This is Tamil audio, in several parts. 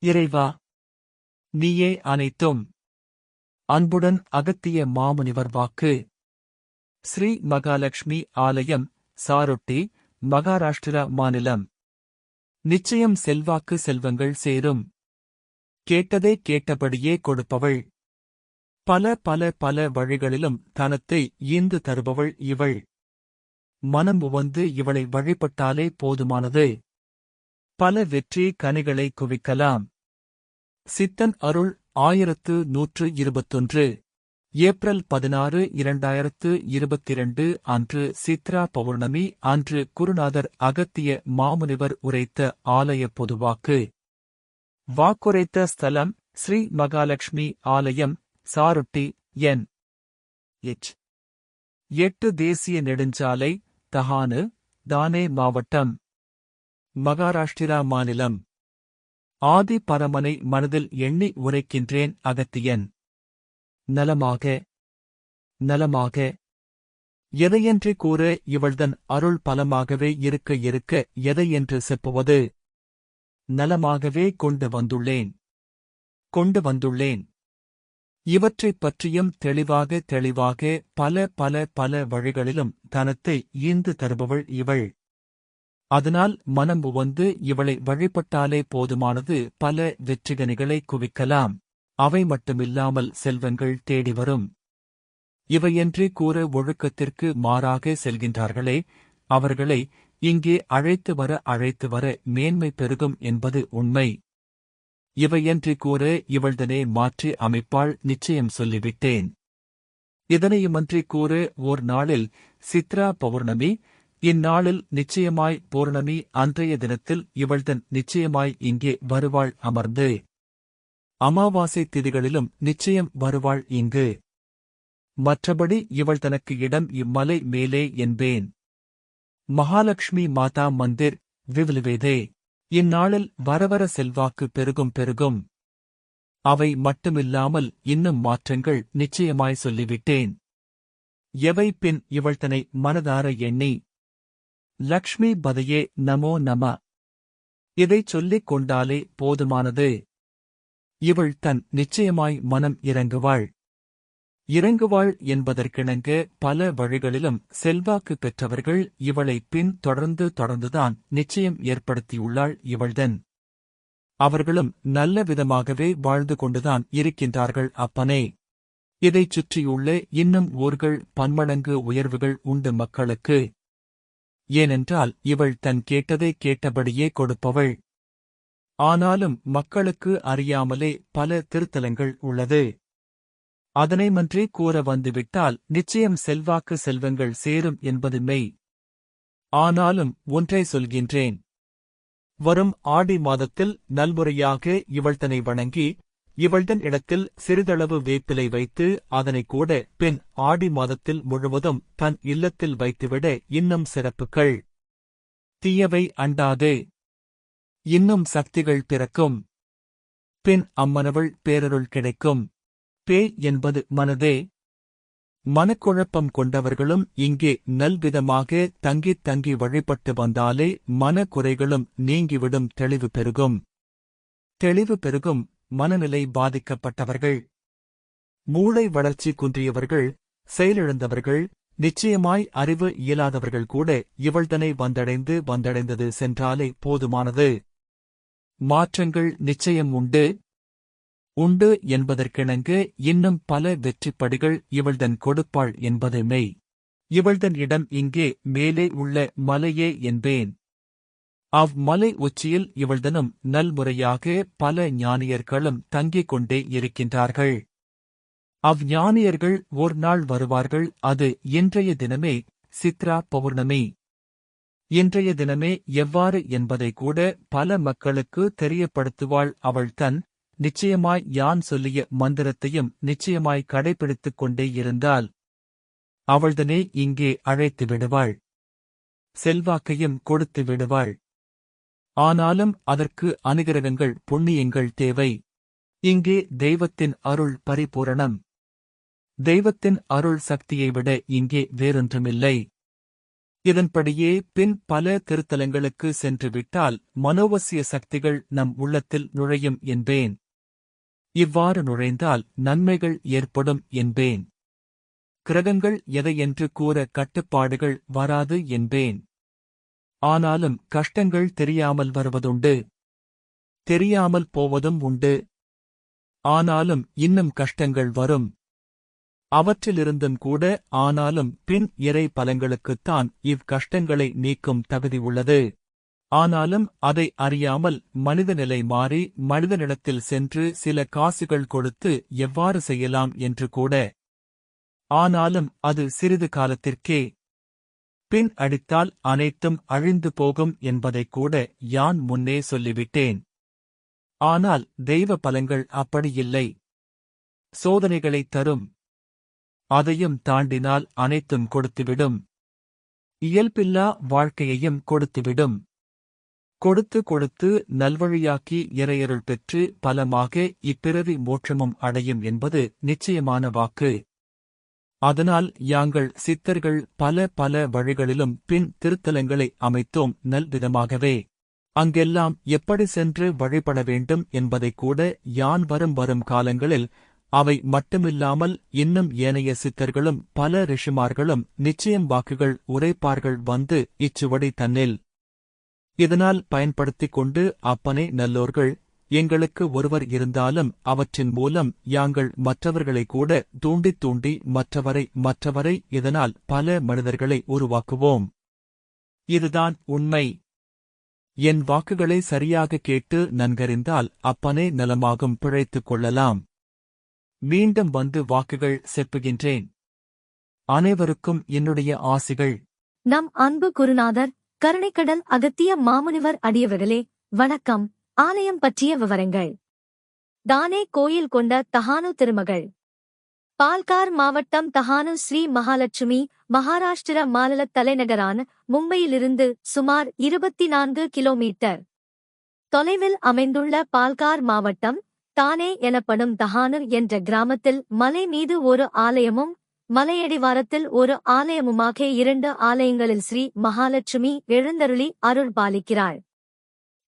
இறைவா, நீயே அனைத்தும். அன்புடன் அகத்திய மாமுனிவர் வாக்கு. ஸ்ரீ மகாலட்சுமி ஆலயம், சாருட்டி, மகாராஷ்டிரா மாநிலம். நிச்சயம் செல்வாக்கு செல்வங்கள் சேரும். கேட்டதை கேட்டபடியே கொடுப்பவள். பல பல பல வழிகளிலும் தனத்தை ஈந்து தருபவள் இவள். மனம் உவந்து இவளை வழிபட்டாலே போதுமானது. பல வெற்றி கனிகளை குவிக்கலாம். சித்தன் அருள் 1121 ஏப்ரல் 16, 2022 அன்று சித்ரா பௌர்ணமி அன்று குருநாதர் அகத்திய மாமுனிவர் உரைத்த ஆலய பொதுவாக்கு. வாக்குரைத்த ஸ்தலம் ஸ்ரீ மகாலட்சுமி ஆலயம், சாருட்டி, என். எச். 8 தேசிய நெடுஞ்சாலை, தஹானு, தானே மாவட்டம், மகாராஷ்டிரா மாநிலம். ஆதி பரமனை மனதில் எண்ணி உரைக்கின்றேன் அகத்தியன். நலமாக நலமாக. எதையென்று கூற இவள்தன் அருள் பலமாகவே இருக்க இருக்க எதையென்று செப்புவது? நலமாகவே கொண்டு வந்துள்ளேன். இவற்றைப் பற்றியும் தெளிவாக தெளிவாக பல பல பல வழிகளிலும் தனத்தை ஈந்து தருபவள் இவள். அதனால் மனம் உவந்து இவளை வழிபட்டாலே போதுமானது. பல வெற்றிகனிகளை குவிக்கலாம். அவை மட்டுமில்லாமல் செல்வங்கள் தேடிவரும். இவையென்றே கூற ஒழுக்கத்திற்கு மாறாக செல்கின்றார்களே, அவர்களை இங்கே அழைத்து வர மேன்மை பெருகும் என்பது உண்மை. இவையென்றே கூற இவள்தனே மாற்றி அமைப்பாள். நிச்சயம் சொல்லிவிட்டேன். இதனையுமன்றி கூற ஓர் நாளில் சித்ரா பௌர்ணமி. இந்நாளில் நிச்சயமாய் பௌர்ணமி அன்றைய தினத்தில் இவள்தன் நிச்சயமாய் இங்கே வருவாள் அமர்ந்து. அமாவாசை திதிகளிலும் நிச்சயம் வருவாள் இங்கு. மற்றபடி இவள் தனக்கு இடம் இம்மலை மேலே என்பேன். மகாலட்சுமி மாதா மந்திர், விவிலுவேதே. இந்நாளில் வரவர செல்வாக்கு பெருகும். அவை மட்டுமில்லாமல் இன்னும் மாற்றங்கள் நிச்சயமாய் சொல்லிவிட்டேன். எவை பின் இவள்தனை மனதார எண்ணி லக்ஷ்மி பதையே நமோ நம இதைச் சொல்லிக் கொண்டாலே போதுமானது. இவள் தன் நிச்சயமாய் மனம் இறங்குவாள் என்பதற்கிணங்க பல வழிகளிலும் செல்வாக்கு பெற்றவர்கள் இவளை பின் தொடர்ந்துதான் நிச்சயம் ஏற்படுத்தியுள்ளாள் இவள்தன். அவர்களும் நல்ல விதமாகவே வாழ்ந்து கொண்டுதான் இருக்கின்றார்கள் அப்பனே. இதைச் சுற்றியுள்ள இன்னும் ஊர்கள் பன்மடங்கு உயர்வுகள் உண்டு மக்களுக்கு. ஏனென்றால் இவள் தன் கேட்டதை கேட்டபடியே கொடுப்பவள். ஆனாலும் மக்களுக்கு அறியாமலே பல திருத்தலங்கள் உள்ளது. அதனைமன்றே கூற வந்துவிட்டால் நிச்சயம் செல்வாக்கு செல்வங்கள் சேரும் என்பது மெய். ஆனாலும் ஒன்றை சொல்கின்றேன். வரும் ஆடி மாதத்தில் நல்முறையாக இவள்தனை வணங்கி இவள்தன் இடத்தில் சிறிதளவு வேப்பிலை வைத்து அதனைக் கூட பின் ஆடி மாதத்தில் முழுவதும் தன் இல்லத்தில் வைத்துவிட இன்னும் சிறப்புகள். தீயவை அண்டாது. இன்னும் சக்திகள் பிறக்கும். பின் அம்மனவள் பேரருள் கிடைக்கும். பேய் என்பது மனதே. மனக்குழப்பம் கொண்டவர்களும் இங்கே நல்விதமாக தங்கி வழிபட்டு வந்தாலே மனக்குறைகளும் நீங்கிவிடும். தெளிவு பெருகும். மனநிலை பாதிக்கப்பட்டவர்கள், மூளை வளர்ச்சி குன்றியவர்கள், செயலிழந்தவர்கள், நிச்சயமாய் அறிவு இயலாதவர்கள் கூட இவள்தனை வந்தடைந்தது சென்றாலே போதுமானது. மாற்றங்கள் நிச்சயம் உண்டு என்பதற்கிணங்க இன்னும் பல வெற்றிப்படிகள் இவள்தன் கொடுப்பாள் என்பது மெய். இவள்தன் இடம் இங்கே மேலே உள்ள மலையே என்பேன். அம்மலை உச்சியில் இவள்தனும் நல்முறையாக பல ஞானியர்களும் தங்கிக் கொண்டே இருக்கின்றார்கள். அவ்ஞானியர்கள் ஓர் நாள் வருவார்கள். அது இன்றைய தினமே, சித்ரா பௌர்ணமி. இன்றைய தினமே எவ்வாறு என்பதை கூட பல மக்களுக்கு தெரியப்படுத்துவாள் அவள். நிச்சயமாய் யான் சொல்லிய மந்திரத்தையும் நிச்சயமாய் கடைபிடித்துக் கொண்டே இருந்தால் அவள்தனே இங்கே அழைத்து விடுவாள். செல்வாக்கையும் கொடுத்து விடுவாள். ஆனாலும் அதற்கு அனுகிரகங்கள் புண்ணியங்கள் தேவை. இங்கே தெய்வத்தின் அருள் பரிபூரணம். தெய்வத்தின் அருள் சக்தியை விட இங்கே வேறொன்றுமில்லை. இதன்படியே பின் பல திருத்தலங்களுக்கு சென்று விட்டால் மனோவசிய சக்திகள் நம் உள்ளத்தில் நுழையும் என்பேன். இவ்வாறு நுழைந்தால் நன்மைகள் ஏற்படும் என்பேன். கிரகங்கள் எதையென்று கூற கட்டுப்பாடுகள் வராது என்பேன். ஆனாலும் கஷ்டங்கள் தெரியாமல் வருவதுண்டு. தெரியாமல் போவதும் உண்டு. ஆனாலும் இன்னும் கஷ்டங்கள் வரும். அவற்றிலிருந்தும் கூட ஆனாலும் பின் இறை பலங்களுக்குத்தான் கஷ்டங்களை நீக்கும் தகுதி உள்ளது. ஆனாலும் அதை அறியாமல் மனித நிலை மாறி மனிதனிடத்தில் சென்று சில காசுகள் கொடுத்து எவ்வாறு செய்யலாம் என்று கூட. ஆனாலும் அது சிறிது காலத்திற்கே. பின் அடித்தால் அனைத்தும் அழிந்து போகும் என்பதைக் கூட யான் முன்னே சொல்லிவிட்டேன். ஆனால் தெய்வ பலங்கள் அப்படியில்லை. சோதனைகளைத் தரும். அதையும் தாண்டினால் அனைத்தும் கொடுத்துவிடும். இயல்பில்லா வாழ்க்கையையும் கொடுத்துவிடும். கொடுத்து கொடுத்து நல்வழியாக்கி இறையருள் பெற்று பலமாக இப்பிறவி மோட்சமும் அடையும் என்பது நிச்சயமான வாக்கு. அதனால் யாங்கள் சித்தர்கள் பல பல வழிகளிலும் பின் திருத்தலங்களை அமைத்தோம் நல்விதமாகவே. அங்கெல்லாம் எப்படி சென்று வழிபட வேண்டும் என்பதைக் கூட யான் வரும் காலங்களில் அவை மட்டுமில்லாமல் இன்னும் ஏனைய சித்தர்களும் பல ரிஷிமார்களும் நிச்சயம் வாக்குகள் உரைப்பார்கள் வந்து இச்சுவடி தன்னில். இதனால் பயன்படுத்திக் கொண்டு அப்பனே நல்லோர்கள் எங்களுக்கு ஒருவர் இருந்தாலும் அவற்றின் மூலம் யாங்கள் மற்றவர்களை கூட தூண்டித் தூண்டி மற்றவரை இதனால் பல மனிதர்களை உருவாக்குவோம். இதுதான் உண்மை. என் வாக்குகளை சரியாக கேட்டு நன்கறிந்தால் அப்பனே நலமாகும் பிழைத்துக் கொள்ளலாம். மீண்டும் வந்து வாக்குகள் செப்புகின்றேன். அனைவருக்கும் என்னுடைய ஆசிகள். நம் அன்பு குருநாதர் கருணைக்கடல் அகத்திய மாமுனிவர் அடியவர்களே வணக்கம். ஆலயம் பற்றிய விவரங்கள். தானே கோயில் கொண்ட தஹானு திருமகள். பால்கார் மாவட்டம் தஹானு ஸ்ரீ மகாலட்சுமி மகாராஷ்டிர மாநில தலைநகரான மும்பையிலிருந்து சுமார் 24 கிலோமீட்டர் தொலைவில் அமைந்துள்ள பால்கார் மாவட்டம் தானே எனப்படும் தஹானு என்ற கிராமத்தில் மலை மீது ஒரு ஆலயமும் மலையடிவாரத்தில் ஒரு ஆலயமுமாக 2 ஆலயங்களில் ஸ்ரீ மகாலட்சுமி எழுந்தருளி அருள் பாலிக்கிறாள்.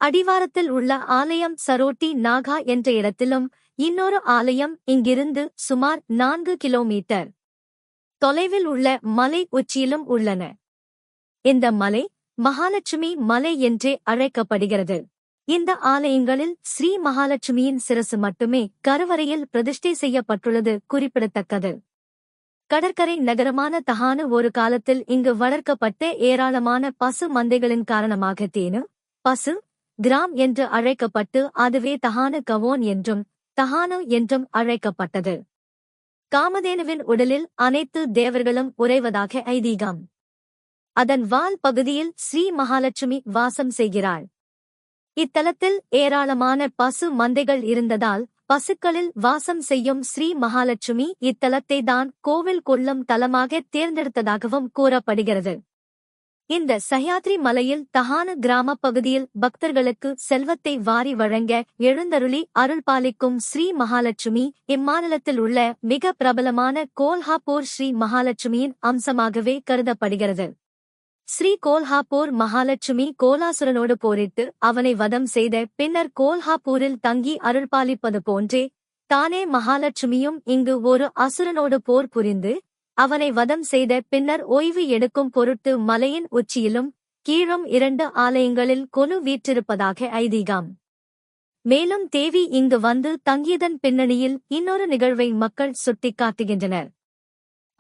அடிவாரத்தில் உள்ள ஆலயம் சரோட்டி நாகா என்ற இடத்திலும் இன்னொரு ஆலயம் இங்கிருந்து சுமார் 4 கிலோமீட்டர் தொலைவில் உள்ள மலை உச்சியிலும் உள்ளன. இந்த மலை மகாலட்சுமி மலை என்றே அழைக்கப்படுகிறது. இந்த ஆலயங்களில் ஸ்ரீ மகாலட்சுமியின் சிரசு மட்டுமே கருவறையில் பிரதிஷ்டை செய்யப்பட்டுள்ளது குறிப்பிடத்தக்கது. கடற்கரை நகரமான தஹானு ஒரு காலத்தில் இங்கு வளர்க்கப்பட்ட ஏராளமான பசு மந்தைகளின் காரணமாக தேனு பசு கிராம் என்று அழைக்கப்பட்டு அதுவே தஹானு கவோன் என்றும் தஹானு என்றும் அழைக்கப்பட்டது. காமதேனுவின் உடலில் அனைத்து தேவர்களும் உறைவதாக ஐதீகம். அதன் வால் பகுதியில் ஸ்ரீ மகாலட்சுமி வாசம் செய்கிறாள். இத்தலத்தில் ஏராளமான பசு மந்தைகள் இருந்ததால் பசுக்களில் வாசம் செய்யும் ஸ்ரீ மகாலட்சுமி இத்தலத்தை தான் கோவில் கொள்ளும் தலமாக தேர்ந்தெடுத்ததாகவும் கூறப்படுகிறது. இந்த சஹ்யாத்ரி மலையில் தஹானு கிராம பகுதியில் பக்தர்களுக்கு செல்வத்தை வாரி வழங்க எழுந்தருளி அருள்பாலிக்கும் ஸ்ரீ மகாலட்சுமி இம்மாநிலத்தில் உள்ள மிக பிரபலமான கோல்ஹாப்பூர் ஸ்ரீ மகாலட்சுமியின் அம்சமாகவே கருதப்படுகிறது. ஸ்ரீ கோல்ஹாப்பூர் மகாலட்சுமி கோலாசுரனோடு போரிட்டு அவனை வதம் செய்த பின்னர் கோல்ஹாப்பூரில் தங்கி அருள்பாலிப்பது போன்றே தானே மகாலட்சுமியும் இங்கு ஒரு அசுரனோடு போர் புரிந்து அவனை வதம் செய்த பின்னர் ஓய்வு எடுக்கும் பொருட்டு மலையின் உச்சியிலும் கீழும் 2 ஆலயங்களில் கொலு வீற்றிருப்பதாக ஐதீகம். மேலும் தேவி இங்கு வந்து தங்கியதன் பின்னணியில் இன்னொரு நிகழ்வை மக்கள் சுட்டிக்காட்டுகின்றனர்.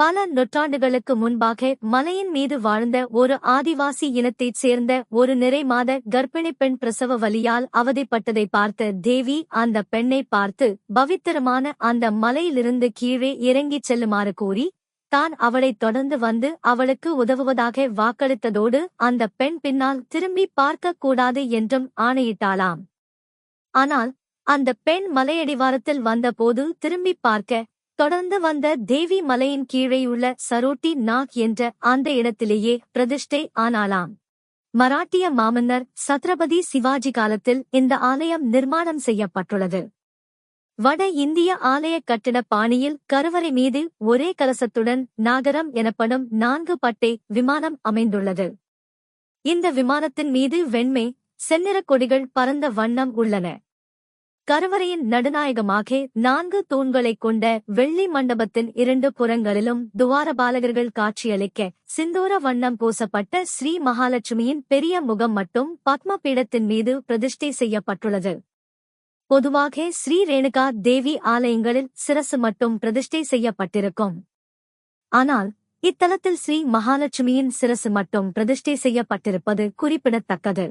பல நூற்றாண்டுகளுக்கு முன்பாக மலையின் மீது வாழ்ந்த ஒரு ஆதிவாசி இனத்தைச் சேர்ந்த ஒரு நிறைமாத கர்ப்பிணிப் பெண் பிரசவ வலியால் அவதிப்பட்டதை பார்த்த தேவி அந்த பெண்ணை பார்த்து பவித்திரமான அந்த மலையிலிருந்து கீழே இறங்கிச் செல்லுமாறு கூறி தான் அவளைத் தொடர்ந்து வந்து அவளுக்கு உதவுவதாக வாக்களித்ததோடு அந்த பெண் பின்னால் திரும்பி பார்க்கக் கூடாது என்றும் ஆணையிட்டாளாம். ஆனால் அந்த பெண் மலையடிவாரத்தில் வந்தபோது திரும்பிப் பார்க்க தொடர்ந்து வந்த தேவி மலையின் கீழேயுள்ள சரோட்டி நாக் என்ற அந்த இடத்திலேயே பிரதிஷ்டை ஆனாளாம். மராட்டிய மாமன்னர் சத்ரபதி சிவாஜி காலத்தில் இந்த ஆலயம் நிர்மாணம் செய்யப்பட்டுள்ளது. வட இந்திய ஆலய கட்டிட பாணியில் கருவறை மீது ஒரே கலசத்துடன் நாகரம் எனப்படும் 4 பட்டை விமானம் அமைந்துள்ளது. இந்த விமானத்தின் மீது வெண்மை, செந்நிறக் கொடிகள் பரந்த வண்ணம் உள்ளன. கருவறையின் நடுநாயகமாக 4 தூண்களைக் கொண்ட வெள்ளி மண்டபத்தின் 2 புறங்களிலும் துவாரபாலகர்கள் காட்சியளிக்க சிந்தூர வண்ணம் பூசப்பட்ட ஸ்ரீ மகாலட்சுமியின் பெரிய முகம் மட்டும் பத்ம பீடத்தின் மீது பிரதிஷ்டை செய்யப்பட்டுள்ளது. பொதுவாக ஸ்ரீ ரேணுகா தேவி ஆலயங்களில் சிரசு மட்டும் பிரதிஷ்டை செய்யப்பட்டிருக்கும். ஆனால் இத்தலத்தில் ஸ்ரீ மகாலட்சுமியின் சிரசு மட்டும் பிரதிஷ்டை செய்யப்பட்டிருப்பது குறிப்பிடத்தக்கது.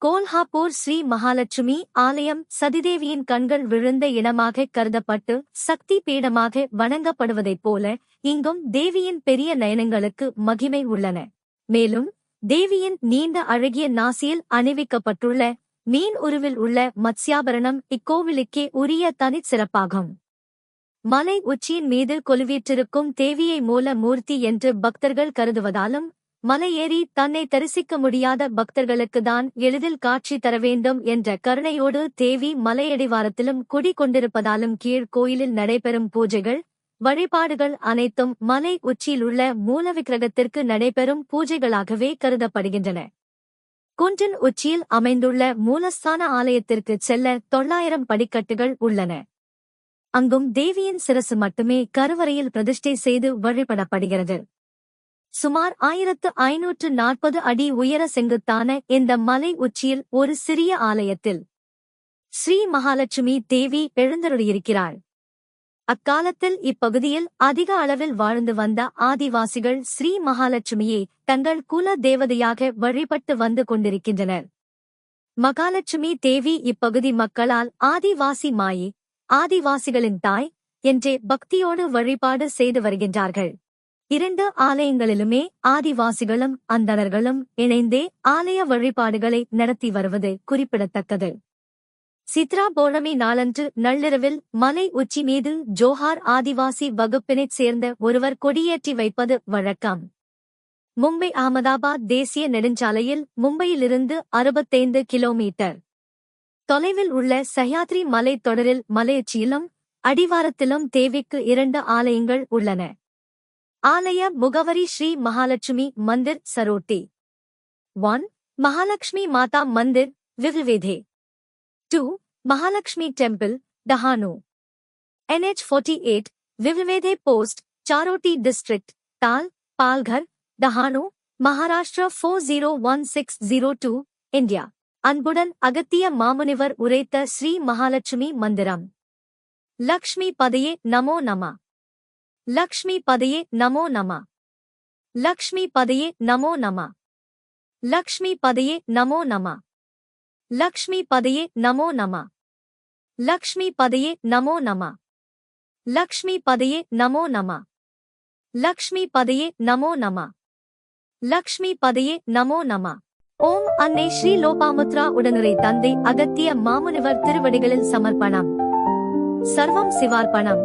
கோல்ஹாப்பூர் ஸ்ரீ மகாலட்சுமி ஆலயம் சதிதேவியின் கண்கள் விழுந்த இடமாக கருதப்பட்டு சக்தி பீடமாக வணங்கப்படுவதைப் போல இங்கும் தேவியின் பெரிய நயனங்களுக்கு மகிமை உள்ளன. மேலும் தேவியின் நீண்ட அழகிய நாசியில் அணிவிக்கப்பட்டுள்ள மீன் உருவில் உள்ள மத்ஸ்யாபரணம் இக்கோவிலுக்கே உரிய தனிச் சிறப்பாகும். மலை உச்சியின் மீது கொலுவீற்றிருக்கும் தேவியை மூல மூர்த்தி என்று பக்தர்கள் கருதுவதாலும் மலையேறி தன்னை தரிசிக்க முடியாத பக்தர்களுக்குதான் எளிதில் காட்சி தர வேண்டும் என்ற கருணையோடு தேவி மலையடிவாரத்திலும் குடி கொண்டிருப்பதாலும் கீழ் கோயிலில் நடைபெறும் பூஜைகள், வழிபாடுகள் அனைத்தும் மலை உச்சியிலுள்ள மூல விக்கிரகத்திற்கு நடைபெறும் பூஜைகளாகவே கருதப்படுகின்றன. குன்றின் உச்சியில் அமைந்துள்ள மூலஸ்தான ஆலயத்திற்குச் செல்ல 900 படிக்கட்டுகள் உள்ளன. அங்கும் தேவியின் சிரசு மட்டுமே கருவறையில் பிரதிஷ்டை செய்து வழிபடப்படுகிறது. சுமார் 1540 அடி உயர செங்குத்தான இந்த மலை உச்சியில் ஒரு சிறிய ஆலயத்தில் ஸ்ரீ மகாலட்சுமி தேவி எழுந்தருளியிருக்கிறாள். அக்காலத்தில் இப்பகுதியில் அதிக அளவில் வாழ்ந்து வந்த ஆதிவாசிகள் ஸ்ரீ மகாலட்சுமியை தங்கள் குல தேவதையாக வழிபட்டு வந்து கொண்டிருக்கின்றனர். மகாலட்சுமி தேவி இப்பகுதி மக்களால் ஆதிவாசி மாயி, ஆதிவாசிகளின் தாய் என்றே பக்தியோடு வழிபாடு செய்து வருகின்றார்கள். 2 ஆலயங்களிலுமே ஆதிவாசிகளும் அந்தணர்களும் இணைந்தே ஆலய வழிபாடுகளை நடத்தி வருவது குறிப்பிடத்தக்கது. சித்ரா பௌர்ணமி நாளன்று நள்ளிரவில் மலை உச்சி மீது ஜோஹார் ஆதிவாசி வகுப்பினைச் சேர்ந்த ஒருவர் கொடியேற்றி வைப்பது வழக்கம். மும்பை அகமதாபாத் தேசிய நெடுஞ்சாலையில் மும்பையிலிருந்து 65 கிலோமீட்டர் தொலைவில் உள்ள சஹ்யாத்ரி மலைத் தொடரில் மலையுச்சியிலும் அடிவாரத்திலும் தேவிக்கு 2 ஆலயங்கள் உள்ளன. ஆலய முகவரி Sri Mahalakshmi Mandir சரோட்டி. 1. Mahalakshmi Mata Mandir Vivalwedhe. 2. Mahalakshmi temple Dahanu. NH48 Vivalwedhe post Charoti district Tal Palghar Dahanu Maharashtra 401602 India. அன்புடன் அகத்திய மாமுனிவர் உரைத்த ஸ்ரீ மகாலட்சுமி மந்திரம். லக்ஷ்மி பதையே நமோ நம. லக்ஷ்மி பதையே நமோ நம. லக்ஷ்மி பதையே நமோ நம. லக்ஷ்மி பதையே நமோ நம. லக்ஷ்மி பதையே நமோ நம. லக்ஷ்மி பதையே நமோ நம. லக்ஷ்மி பதையே நமோ நம. லக்ஷ்மி பதையே நமோ நம. லக்ஷ்மி பதையே நமோ நம. ஓம் அன்னை ஸ்ரீ லோபாமுத்ரா உடனுரை தந்தை அகத்திய மாமுனிவர் திருவடிகளில் சமர்ப்பணம். சர்வம் சிவார்ப்பணம்.